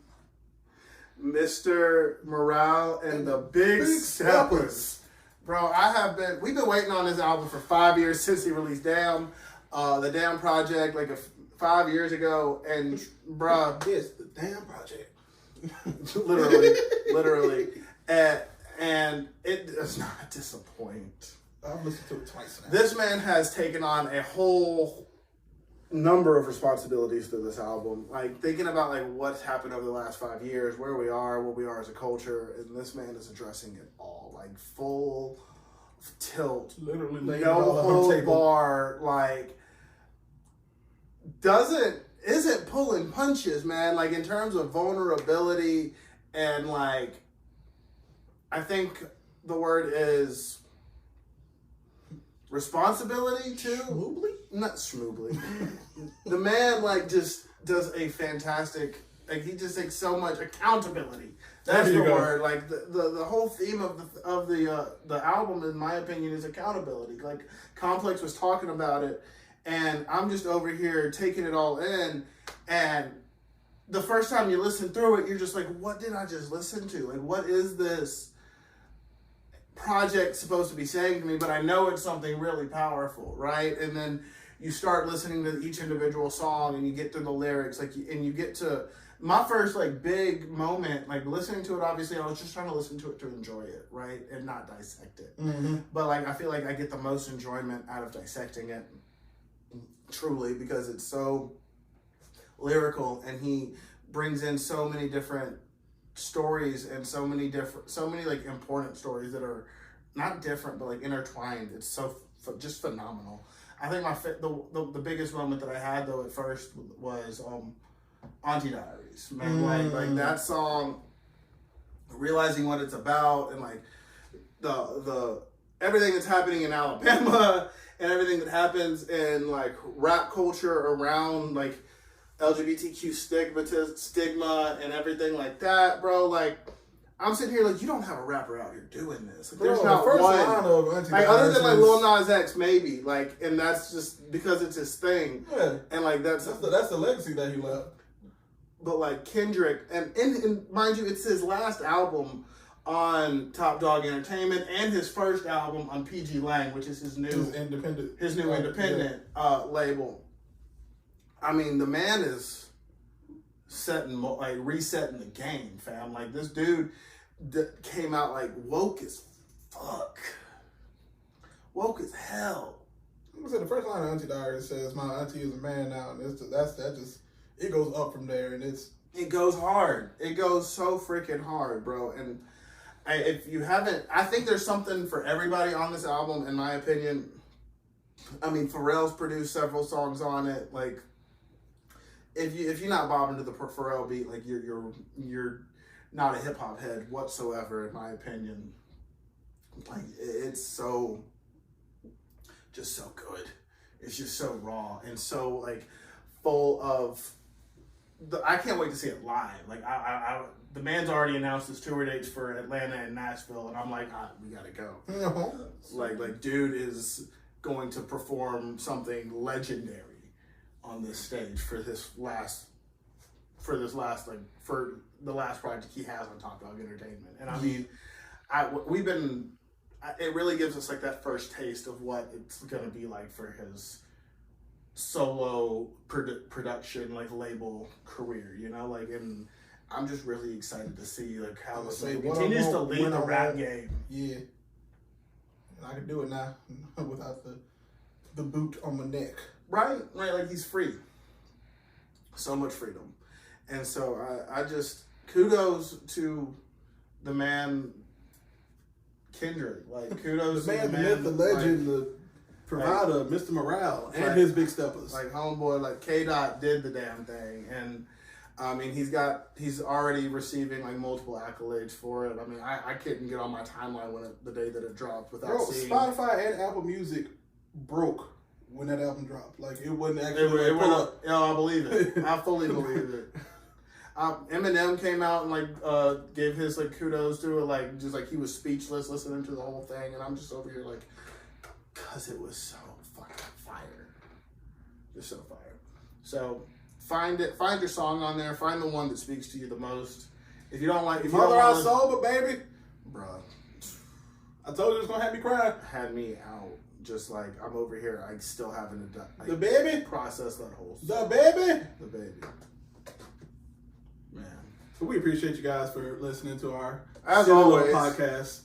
Mr. Morale and the Big Steppers. Bro, we've been waiting on this album for 5 years since he released Damn, the Damn Project, 5 years ago, and bruh, It's the damn project. literally, and it does not disappoint. I've listened to it twice now. This man has taken on a whole number of responsibilities through this album. Thinking about what's happened over the last 5 years, where we are, what we are as a culture, and this man is addressing it all. Full tilt. Literally laying No it all on the hold table. bar, isn't pulling punches, man. In terms of vulnerability and I think the word is responsibility too. Schmoobly? Not schmoobly. The man just does a fantastic, like he just takes so much accountability. That's There the you go. word. Like the whole theme of the album, in my opinion, is accountability. Like Complex was talking about it, and I'm just over here taking it all in. And the first time you listen through it, you're just like, what did I just listen to? Like, what is this project supposed to be saying to me? But I know it's something really powerful, right? And then you start listening to each individual song, and you get through the lyrics, and you get to my first like big moment, like listening to it. Obviously, I was just trying to listen to it to enjoy it, right, and not dissect it. Mm-hmm. But like, I feel like I get the most enjoyment out of dissecting it, truly, because it's so lyrical, and he brings in so many different stories and so many like important stories that are not different but like intertwined. It's so just phenomenal. I think the biggest moment that I had though at first was Auntie Diaries, man. Like that song, realizing what it's about, and like the everything that's happening in Alabama and everything that happens in like rap culture around like LGBTQ stigma and everything like that, bro. Like, I'm sitting here like, you don't have a rapper out here doing this. Like, Bro, there's not the first one. line of Auntie Like, other than like Diaries Lil Nas X, maybe. Like, and that's just because it's his thing. Yeah, And like that's the legacy that he left. but like Kendrick, and mind you, it's his last album on Top Dog Entertainment and his first album on PG Lang, which is his new independent label. I mean, the man is resetting the game, fam. Like, this dude came out like woke as fuck, woke as hell. Like I said, the first line of Auntie Diaries says, "My auntie is a man now," and it goes up from there, and it goes hard. It goes so freaking hard, bro. And if you haven't, I think there's something for everybody on this album, in my opinion. I mean, Pharrell's produced several songs on it. Like, if you're not bobbing to the Pharrell beat, like you're not a hip hop head whatsoever, in my opinion. Like, it's so good. It's just so raw and so like full of. I can't wait to see it live. Like, the man's already announced his tour dates for Atlanta and Nashville, and I'm like, we gotta go. Like, dude is going to perform something legendary on this stage for the last project he has on Top Dog Entertainment. And I mean, it really gives us like that first taste of what it's gonna be like for his solo production, like label career, you know, like, and I'm just really excited to see like how this continues to lead the rap game. Yeah, and I can do it now without the boot on my neck. Right, like he's free. So much freedom. And so I just, kudos to the man Kendrick. Like, kudos the to man, the myth, the legend, the provider, Mr. Morale, and his big steppers. Like, homeboy, like K-Dot did the damn thing. And I mean, he's already receiving like multiple accolades for it. I mean, I couldn't get on my timeline the day that it dropped without seeing. Spotify and Apple Music broke when that album dropped. Like, it wasn't actually it went up. I believe it. I fully believe it. Eminem came out and like gave his like kudos to it, like just like he was speechless listening to the whole thing, and I'm just over here like, cause it was so fucking fire, just so fire. So find your song on there, find the one that speaks to you the most. If you don't like, Mother I Sober, baby, bruh, I told you it was gonna have me cry. Had me out. Just like, I'm over here, I still haven't the baby process that whole the baby. Man. So we appreciate you guys for listening to our As silly little always podcast.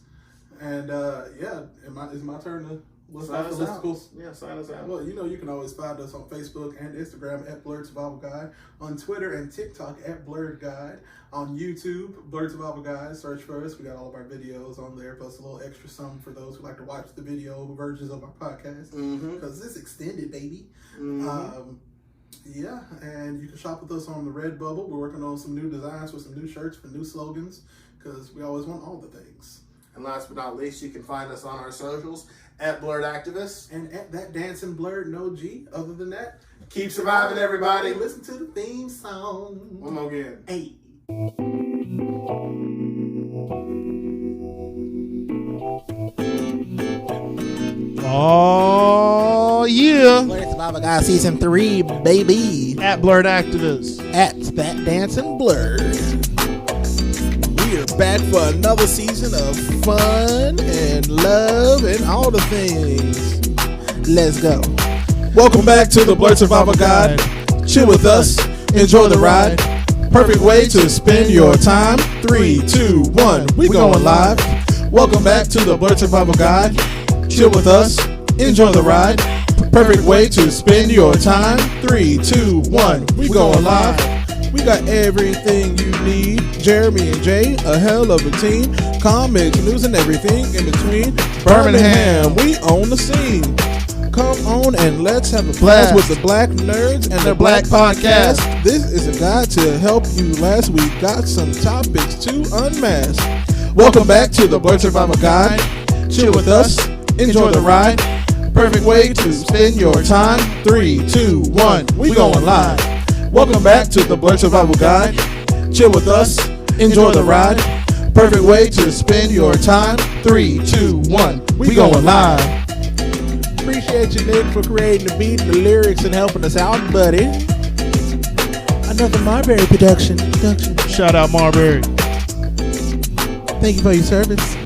And it's my turn to list sign off us the out. listicles. Yeah, sign us out. Well, you can always find us on Facebook and Instagram at Blurred Survival Guide, on Twitter and TikTok at Blurred Guide, on YouTube, Blurred Survival Guide. Search for us. We got all of our videos on there, plus a little extra something for those who like to watch the video versions of our podcast. Because it's extended, baby. Yeah, and you can shop with us on the Redbubble. We're working on some new designs for some new shirts, for new slogans, because we always want all the things. And last but not least, you can find us on our socials at Blurred Activists. And at that Dancing Blurred No G. Other than that, Keep surviving, everybody. Listen to the theme song. One more again. Hey. Oh, yeah. Blurred Survival Guide Season 3, baby. At Blurred Activists. At Spat Dancing Blurred. We are back for another season of fun and love and all the things. Let's go. Welcome back to the Blurred Survival Guide. Chill with us, enjoy the ride. Perfect way to spend your time. 3, 2, 1, we going live. Welcome back to the Blurred Survival Guide. Chill with us, enjoy the ride. Perfect way to spend your time. 3, 2, 1, we going live. We got everything you need. Jeremy and Jay, a hell of a team. Comics, news, and everything in between. Birmingham, we own the scene. Come on and let's have a blast with the Black Nerds and their Black Podcast. This is a guide to help you last. We got some topics to unmask. Welcome back to the Blurred Survival Guide. Chill with us, enjoy the ride. Perfect way to spend your time. 3, 2, 1, we going live. Welcome back to the Blurred Survival Guide. Chill with us, enjoy the ride. Perfect way to spend your time. 3, 2, 1, we going live. Appreciate you, Nick, for creating the beat and the lyrics and helping us out, buddy. Another Marbury production. Shout out Marbury. Thank you for your service.